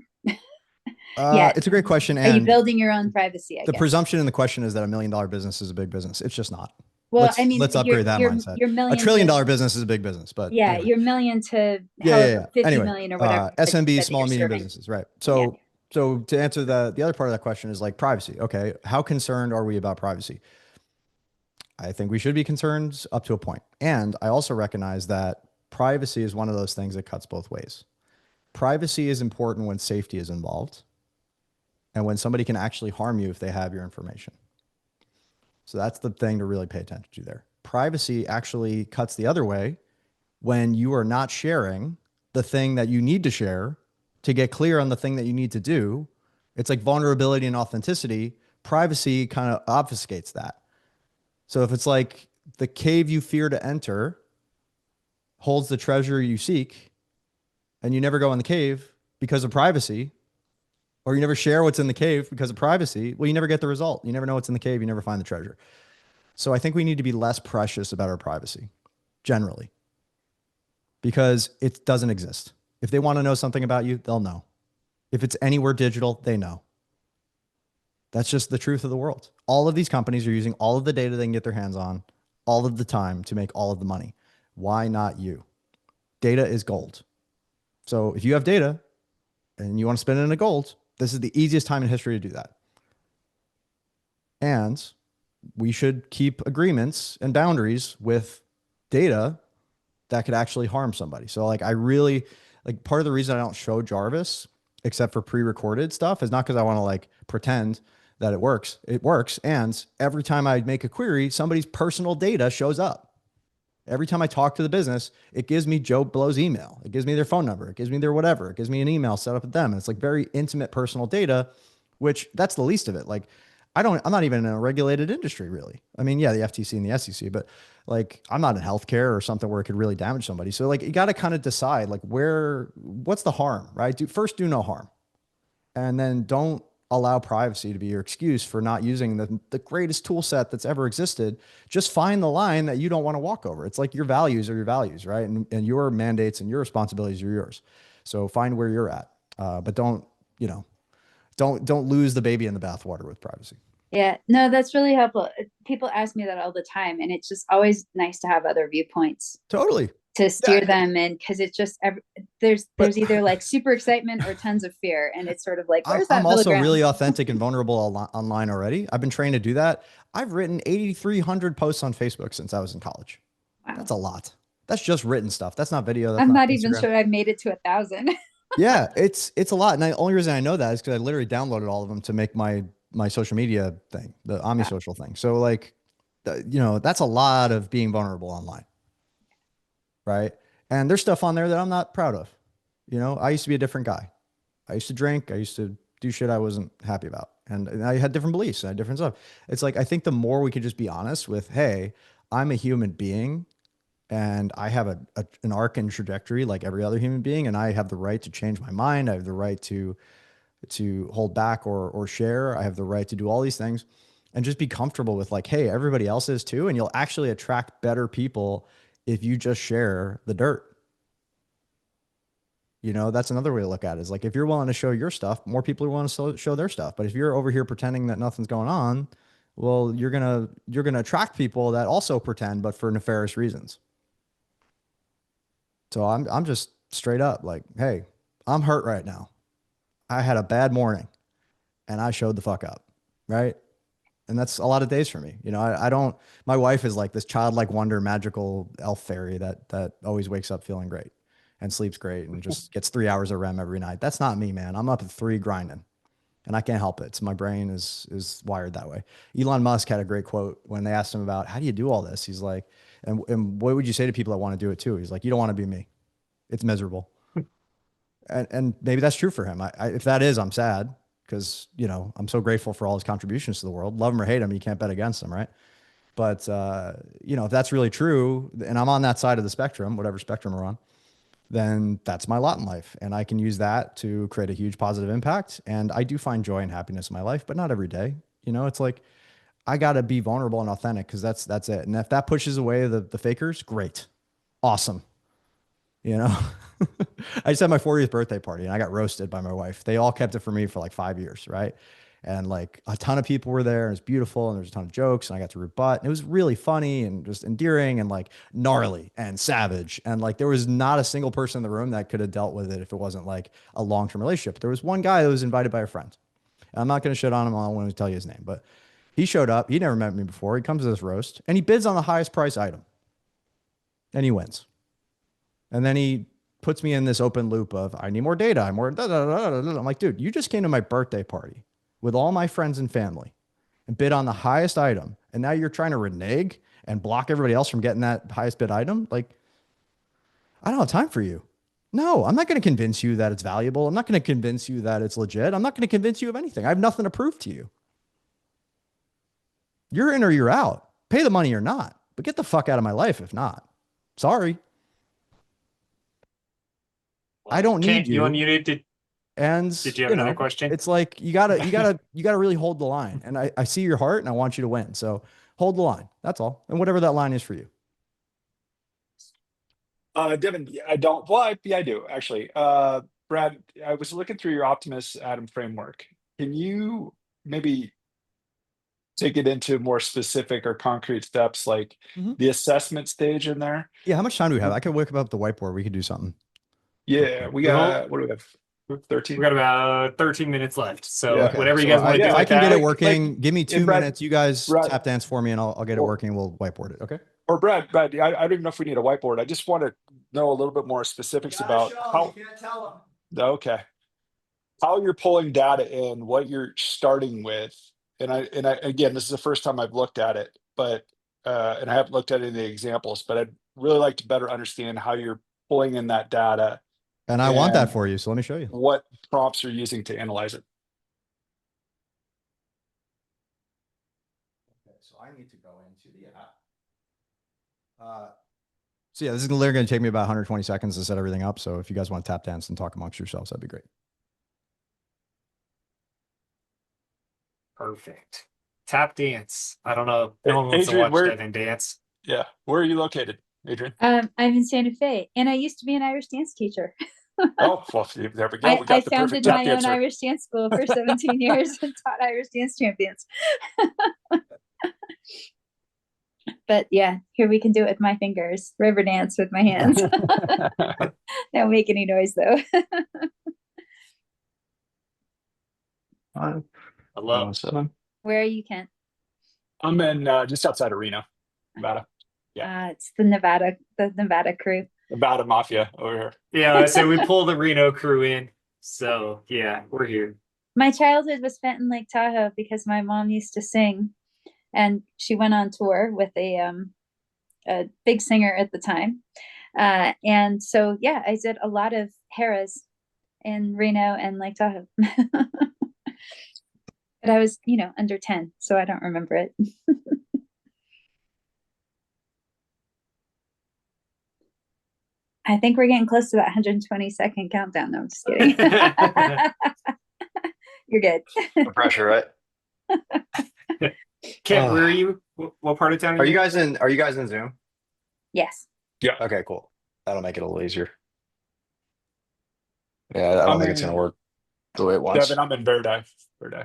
Yeah, It's a great question. Are you And building your own privacy? the presumption in the question is that $1 million business is a big business. It's just not. Well, I mean, let's upgrade that mindset. Your million $1 trillion business is a big business, but yeah, anyway. your million to Yeah. 50 anyway, million or whatever. SMB, that small and you're medium serving. businesses, right? So, so to answer the other part of that question is like privacy. Okay, how concerned are we about privacy? I think we should be concerned up to a point. And I also recognize that privacy is one of those things that cuts both ways. Privacy is important when safety is involved and when somebody can actually harm you if they have your information. So that's the thing to really pay attention to there. Privacy actually cuts the other way when you are not sharing the thing that you need to share to get clear on the thing that you need to do. It's like vulnerability and authenticity. Privacy kind of obfuscates that. So if it's like the cave you fear to enter holds the treasure you seek, and you never go in the cave because of privacy, or you never share what's in the cave because of privacy, well, you never get the result. You never know what's in the cave. You never find the treasure. So I think we need to be less precious about our privacy generally because it doesn't exist. If they want to know something about you, they'll know. If it's anywhere digital, they know. That's just the truth of the world. All of these companies are using all of the data they can get their hands on all of the time to make all of the money. Why not you? Data is gold. So if you have data and you want to spend it into gold, this is the easiest time in history to do that. And we should keep agreements and boundaries with data that could actually harm somebody. So like, I really, like, part of the reason I don't show Jarvis except for pre-recorded stuff is not because I want to like pretend that it works. It works. And every time I make a query, somebody's personal data shows up. Every time I talk to the business, it gives me Joe Blow's email. It gives me their phone number. It gives me their whatever. It gives me an email set up with them. And it's like very intimate personal data, which that's the least of it. Like, I'm not even in a regulated industry really. I mean, yeah, the FTC and the SEC, but like, I'm not in healthcare or something where it could really damage somebody. So like, you got to kind of decide like what's the harm, right? First do no harm. And then don't allow privacy to be your excuse for not using the greatest tool set that's ever existed. Just find the line that you don't want to walk over. It's like your values are your values, right? And your mandates and your responsibilities are yours. So find where you're at, but don't lose the baby in the bathwater with privacy. Yeah, no, that's really helpful. People ask me that all the time, and it's just always nice to have other viewpoints. Totally. To steer them in, because it's just there's either like super excitement or tons of fear, and it's sort of like I'm also really authentic and vulnerable online already. I've been trained to do that. I've written 8,300 posts on Facebook since I was in college. Wow. That's a lot. That's just written stuff. That's not video. That's I'm not Instagram. Even sure I've made it to 1,000. Yeah, it's a lot. And the only reason I know that is because I literally downloaded all of them to make my social media thing, the OmniSocial thing. So like, that's a lot of being vulnerable online. Right. And there's stuff on there that I'm not proud of. I used to be a different guy. I used to drink. I used to do shit I wasn't happy about. And I had different beliefs. I had different stuff. It's like, I think the more we could just be honest with, hey, I'm a human being and I have an arc and trajectory like every other human being, and I have the right to change my mind. I have the right to hold back or share. I have the right to do all these things and just be comfortable with like, hey, everybody else is too. And you'll actually attract better people if you just share the dirt. You know, that's another way to look at it is like, if you're willing to show your stuff, more people are willing to show their stuff. But if you're over here pretending that nothing's going on, well, you're gonna attract people that also pretend, but for nefarious reasons. So I'm just straight up like, hey, I'm hurt right now. I had a bad morning and I showed the fuck up. Right. And that's a lot of days for me. You know, I don't, my wife is like this childlike wonder, magical elf fairy that always wakes up feeling great and sleeps great and just gets 3 hours of REM every night. That's not me, man. I'm up at 3 grinding and I can't help it. So my brain is wired that way. Elon Musk had a great quote when they asked him about how do you do all this? He's like, and what would you say to people that want to do it too? He's like, you don't want to be me. It's miserable. And maybe that's true for him. If that is, I'm sad because, you know, I'm so grateful for all his contributions to the world. Love him or hate him, you can't bet against him, right? But, you know, if that's really true, and I'm on that side of the spectrum, whatever spectrum we're on, then that's my lot in life. And I can use that to create a huge positive impact. And I do find joy and happiness in my life, but not every day. You know, it's like, I got to be vulnerable and authentic because that's it. And if that pushes away the fakers, great. Awesome. You know, I just had my 40th birthday party and I got roasted by my wife. They all kept it for me for like 5 years, right? And like a ton of people were there and it was beautiful and there's a ton of jokes and I got to rebut. And it was really funny and just endearing and like gnarly and savage. And like there was not a single person in the room that could have dealt with it if it wasn't like a long-term relationship. There was one guy that was invited by a friend. And I'm not going to shit on him. I don't want to tell you his name, but he showed up. He never met me before. He comes to this roast and he bids on the highest price item and he wins. And then he puts me in this open loop of, I need more data. I'm more, da, da, da, da, da. I'm like, dude, you just came to my birthday party with all my friends and family and bid on the highest item. And now you're trying to renege and block everybody else from getting that highest bid item. Like, I don't have time for you. No, I'm not going to convince you that it's valuable. I'm not going to convince you that it's legit. I'm not going to convince you of anything. I have nothing to prove to you. You're in or you're out. Pay the money or not, but get the fuck out of my life if not. Sorry. I don't need Kent, you you. unmuted. And Did you have another question? it's like you gotta really hold the line. And I see your heart and I want you to win. So hold the line. That's all. And whatever that line is for you. Devin, I don't. Well, I do actually. Brad, I was looking through your Optimus Atom framework. Can you maybe take it into more specific or concrete steps, like the assessment stage in there? Yeah. How much time do we have? I could wake up the whiteboard. We could do something. Yeah, we got. What do we have? We 13. got about 13 minutes left. So Yeah. Okay. whatever you So guys want to do if with I can get that. it working, give me 2 Brad- minutes. You guys Brad- tap dance for me and I'll get it working. We'll whiteboard it. Okay. Or Brad, I don't even know if we need a whiteboard. I just want to know a little bit more specifics about how. You can't tell Okay. How you're pulling data in, what you're starting with. And I again, this is the first time I've looked at it, but and I haven't looked at any of the examples, but I'd really like to better understand how you're pulling in that data And I want that and for you. So let me show you. what prompts you're using to analyze it. Okay. So I need to go into the app. So yeah, this is literally going to take me about 120 seconds to set everything up. So if you guys want to tap dance and talk amongst yourselves, that'd be great. Perfect. Tap dance. I don't know. No one wants to Adrian, watch where- Devin dance. Yeah. Where are you located, Adrian? I'm in Santa Fe, and I used to be an Irish dance teacher. Oh, well, there we go. We I got the founded perfect tap my own dancer. Irish dance school for 17 years and taught Irish dance champions. But yeah, here we can do it with my fingers. River dance with my hands. Don't make any noise though. Hello. Where are you, Kent? I'm in just outside of Reno, Nevada. It's the Nevada crew. Nevada Mafia over here. Yeah, so we pull the Reno crew in. So yeah, we're here. My childhood was spent in Lake Tahoe because my mom used to sing, and she went on tour with a big singer at the time. And so yeah, I did a lot of Harrah's in Reno and Lake Tahoe. But I was, under 10, so I don't remember it. I think we're getting close to that 120-second countdown. No, I'm just kidding. You're good. No pressure, right? Kent, where are you? What part of town Are are you you in? guys in? Are you guys in Zoom? Yes. Yeah. Okay, cool. That'll make it a little easier. Yeah, I don't I'm think it's gonna in work the way it wants. Kevin, I'm in Verde. Verde.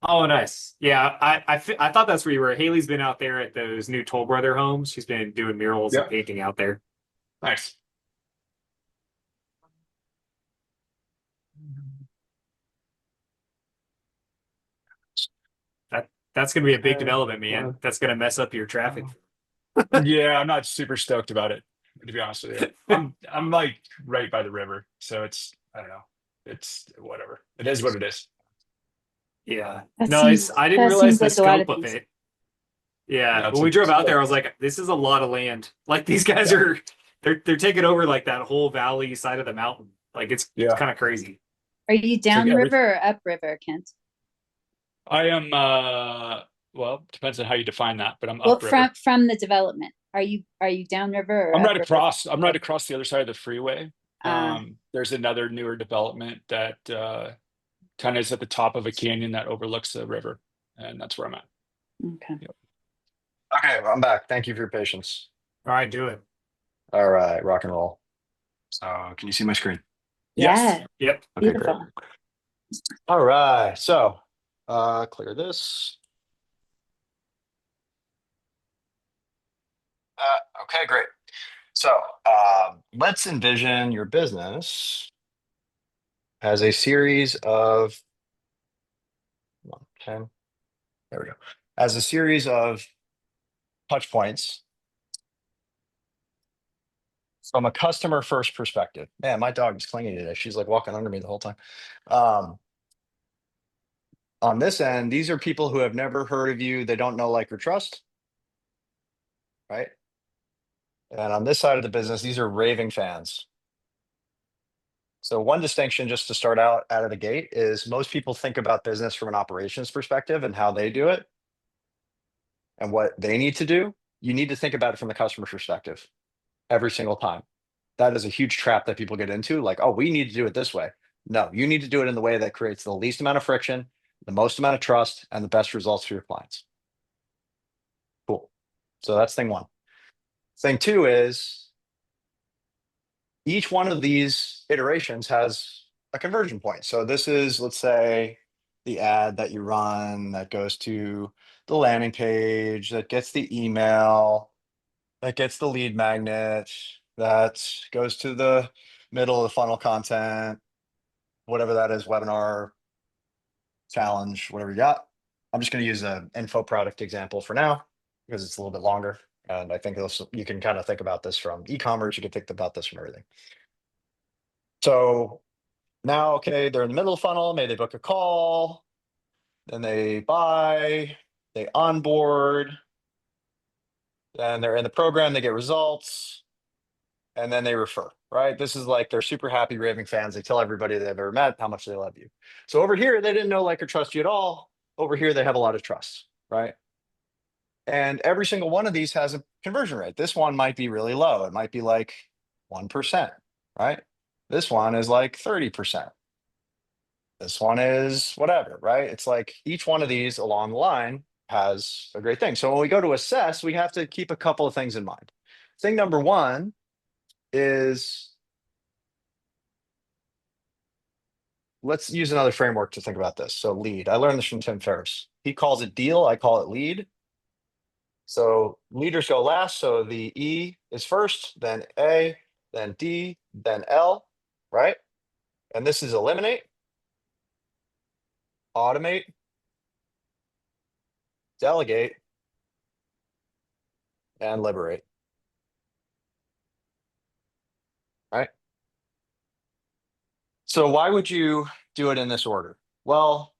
Oh, nice. Yeah, I thought that's where you were. Haley's been out there at those new Toll Brother homes. She's been doing murals and Yeah. painting out there. Nice. That's going to be a big development, man. That's going to mess up your traffic. Yeah, I'm not super stoked about it, to be honest with you. I'm like right by the river, so it's, I don't know. It's whatever. It is what it is. Yeah. That No, seems- I didn't that realize seems the like a lot scope of of things. it. Yeah. Yeah, When we drove out there, I it's- was like, this is a lot of land. Like these guys are they're taking over like that whole valley side of the mountain. Like it's Yeah. kind of crazy. Are you like downriver or upriver, Kent? I am well, depends on how you define that, but I'm Well, upriver. from the development. Are you downriver or I'm right upriver? across. I'm right across the other side of the freeway. Uh, There's another newer development that kind of is at the top of a canyon that overlooks the river, and that's where I'm at. okay. Okay, I'm back. Thank you for your patience. All right, do it. All right, rock and roll. So, can you see my screen? Yeah. Yep. Okay, great. Beautiful. All right, so clear this. Okay, great. So let's envision your business as a series of, okay, there we go, as a series of touch points from a customer first perspective. Man, my dog is clingy today. She's like walking under me the whole time. On this end, these are people who have never heard of you. They don't know, like, or trust, right? And on this side of the business, these are raving fans. So one distinction just to start out of the gate is most people think about business from an operations perspective and how they do it and what they need to do. You need to think about it from the customer perspective every single time. That is a huge trap that people get into. Like, oh, we need to do it this way. No, you need to do it in the way that creates the least amount of friction, the most amount of trust, and the best results for your clients. Cool. So that's thing one. Thing two is each one of these iterations has a conversion point. So this is, let's say, the ad that you run that goes to the landing page, that gets the email, that gets the lead magnet, that goes to the middle of the funnel content, whatever that is, webinar, challenge, whatever you got. I'm just going to use an info product example for now because it's a little bit longer. And I think you can kind of think about this from e-commerce. You can think about this from everything. So now, okay, they're in the middle of the funnel. Maybe they book a call, then they buy, they onboard, then they're in the program, they get results, and then they refer, right? This is like they're super happy, raving fans. They tell everybody they've ever met how much they love you. So over here, they didn't know, like, or trust you at all. Over here, they have a lot of trust, right? And every single one of these has a conversion rate. This one might be really low. It might be like 1%, right? This one is like 30%. This one is whatever, right? It's like each one of these along the line has a great thing. So when we go to assess, we have to keep a couple of things in mind. Thing number one is, let's use another framework to think about this. So lead, I learned this from Tim Ferriss. He calls it deal, I call it lead. So leaders go last. So the E is first, then A, then D, then L, right? And this is eliminate, automate, delegate, and liberate, right? So why would you do it in this order? Well,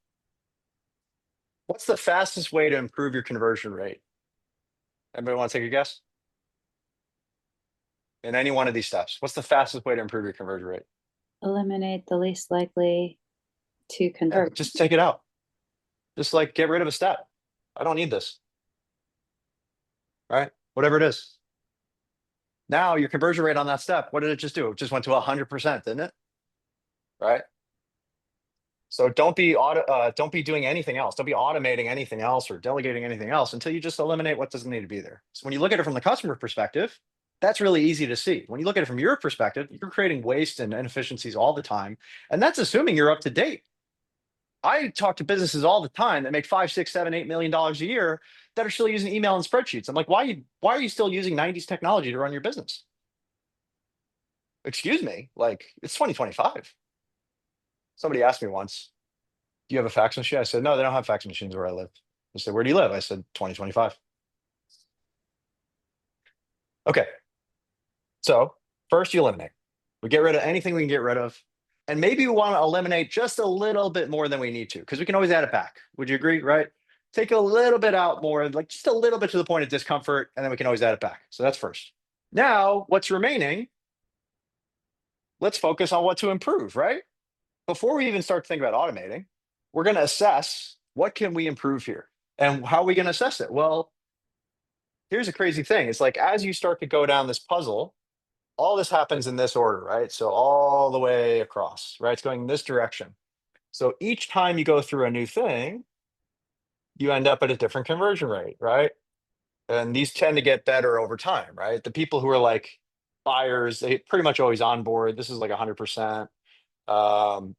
what's the fastest way to improve your conversion rate? Anybody want to take a guess? In any one of these steps, what's the fastest way to improve your conversion rate? Eliminate the least likely to Yeah, convert. just take it out. Just like get rid of a step. I don't need this. Right? Whatever it is. Now your conversion rate on that step, what did it just do? It just went to 100%, didn't it? Right? So don't be doing anything else. Don't be automating anything else or delegating anything else until you just eliminate what doesn't need to be there. So when you look at it from the customer perspective, that's really easy to see. When you look at it from your perspective, you're creating waste and inefficiencies all the time. And that's assuming you're up to date. I talk to businesses all the time that make $5, $6, $7, $8 million a year that are still using email and spreadsheets. I'm like, why are you still using 90s technology to run your business? Excuse me, like it's 2025. Somebody asked me once, do you have a fax machine? I said, no, they don't have fax machines where I live. They said, where do you live? I said, 2025. Okay. So first you eliminate. We get rid of anything we can get rid of. And maybe we want to eliminate just a little bit more than we need to, because we can always add it back. Would you agree, right? Take a little bit out more, like just a little bit to the point of discomfort, and then we can always add it back. So that's first. Now, what's remaining? Let's focus on what to improve, right? Before we even start to think about automating, we're going to assess what can we improve here, and how are we going to assess it? Well, here's a crazy thing. It's like, as you start to go down this puzzle, all this happens in this order, right? So all the way across, right? It's going in this direction. So each time you go through a new thing, you end up at a different conversion rate, right? And these tend to get better over time, right? The people who are like buyers, they pretty much always on board. This is like 100%.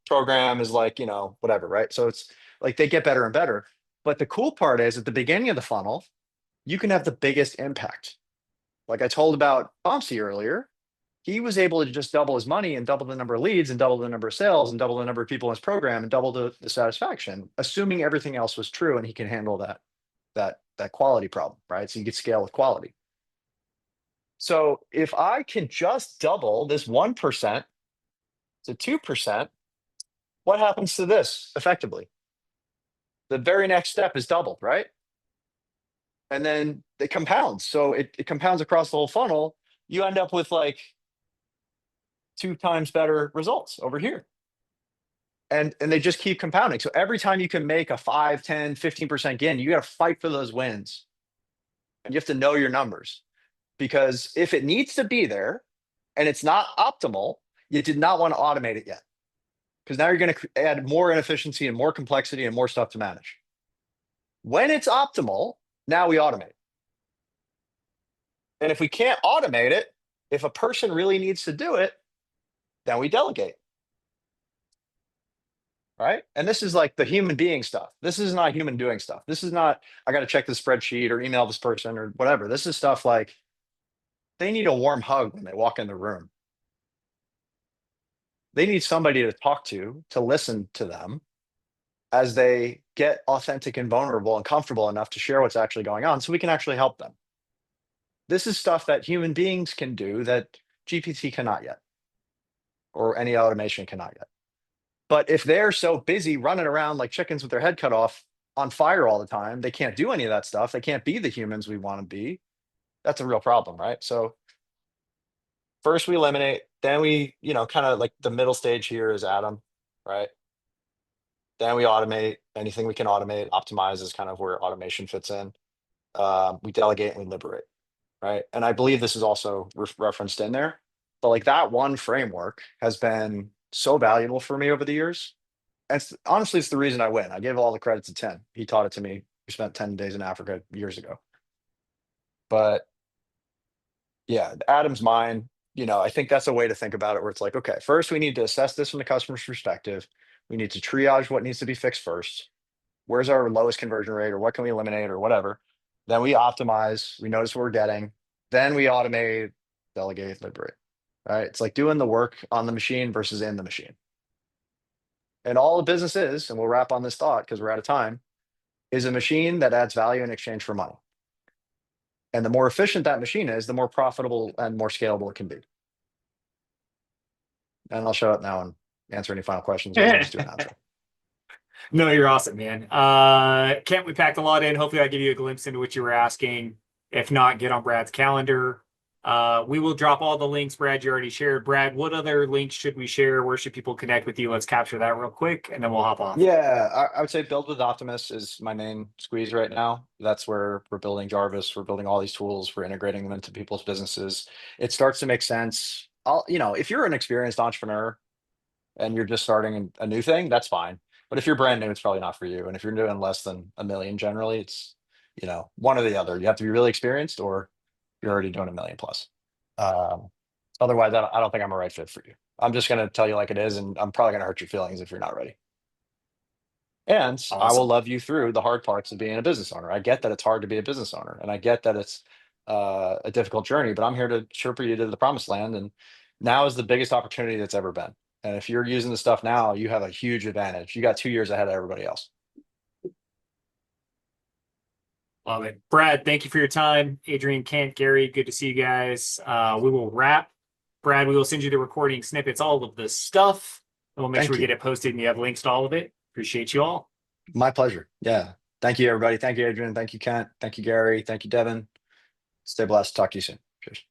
Program is like, whatever, right? So it's like they get better and better. But the cool part is at the beginning of the funnel, you can have the biggest impact. Like I told about Bompsy earlier, he was able to just double his money and double the number of leads and double the number of sales and double the number of people in his program and double the satisfaction, assuming everything else was true and he can handle that quality problem, right? So you get scale with quality. So if I can just double this 1% to 2%, what happens to this effectively? The very next step is doubled, right? And then it compounds. So it compounds across the whole funnel. You end up with like 2 times better results over here. And they just keep compounding. So every time you can make a 5, 10, 15% gain, you got to fight for those wins. And you have to know your numbers, because if it needs to be there and it's not optimal, you did not want to automate it yet, because now you're going to add more inefficiency and more complexity and more stuff to manage. When it's optimal, now we automate. And if we can't automate it, if a person really needs to do it, then we delegate. Right? And this is like the human being stuff. This is not human doing stuff. This is not, I got to check the spreadsheet or email this person or whatever. This is stuff like they need a warm hug when they walk in the room. They need somebody to talk to listen to them as they get authentic and vulnerable and comfortable enough to share what's actually going on so we can actually help them. This is stuff that human beings can do that GPT cannot yet, or any automation cannot yet. But if they're so busy running around like chickens with their head cut off on fire all the time, they can't do any of that stuff. They can't be the humans we want to be. That's a real problem, right? So first we eliminate, then we, kind of like the middle stage here is Adam, right? Then we automate anything we can automate. Optimize is kind of where automation fits in. We delegate and we liberate, right? And I believe this is also referenced in there. But like that one framework has been so valuable for me over the years. And honestly, it's the reason I win. I give all the credit to Tim. He taught it to me. We spent 10 days in Africa years ago. But yeah, Adam's mind, I think that's a way to think about it, where it's like, okay, first we need to assess this from the customer's perspective. We need to triage what needs to be fixed first. Where's our lowest conversion rate, or what can we eliminate, or whatever. Then we optimize, we notice what we're getting. Then we automate, delegate, liberate. Right? It's like doing the work on the machine versus in the machine. And all the business is, and we'll wrap on this thought because we're out of time, is a machine that adds value in exchange for money. And the more efficient that machine is, the more profitable and more scalable it can be. And I'll shut up now and answer any final questions, or just do an outro. No, you're awesome, man. Kent, we packed a lot in. Hopefully I give you a glimpse into what you were asking. If not, get on Brad's calendar. We will drop all the links. Brad, you already shared. Brad, what other links should we share? Where should people connect with you? Let's capture that real quick, and then we'll hop off. Yeah, I would say Build with Optimus is my main squeeze right now. That's where we're building Jarvis. We're building all these tools. We're integrating them into people's businesses. It starts to make sense. If you're an experienced entrepreneur and you're just starting a new thing, that's fine. But if you're brand new, it's probably not for you. And if you're doing less than $1 million, generally, it's, one or the other. You have to be really experienced, or you're already doing $1 million plus. Otherwise, I don't think I'm a right fit for you. I'm just going to tell you like it is, and I'm probably going to hurt your feelings if you're not ready. And I will Awesome. love you through the hard parts of being a business owner. I get that it's hard to be a business owner, and I get that it's a difficult journey, but I'm here to shepherd you to the promised land. And now is the biggest opportunity that's ever been. And if you're using the stuff now, you have a huge advantage. You got 2 years ahead of everybody else. Love it. Brad, thank you for your time. Adrian, Kent, Gary, good to see you guys. We will wrap. Brad, we will send you the recording snippets, all of the stuff, and we'll make sure we get it posted and you have links to all of it. Appreciate you all. My pleasure. Yeah. Thank you, everybody. Thank you, Adrian. Thank you, Kent. Thank you, Gary. Thank you, Devin. Stay blessed. Talk to you soon. Cheers.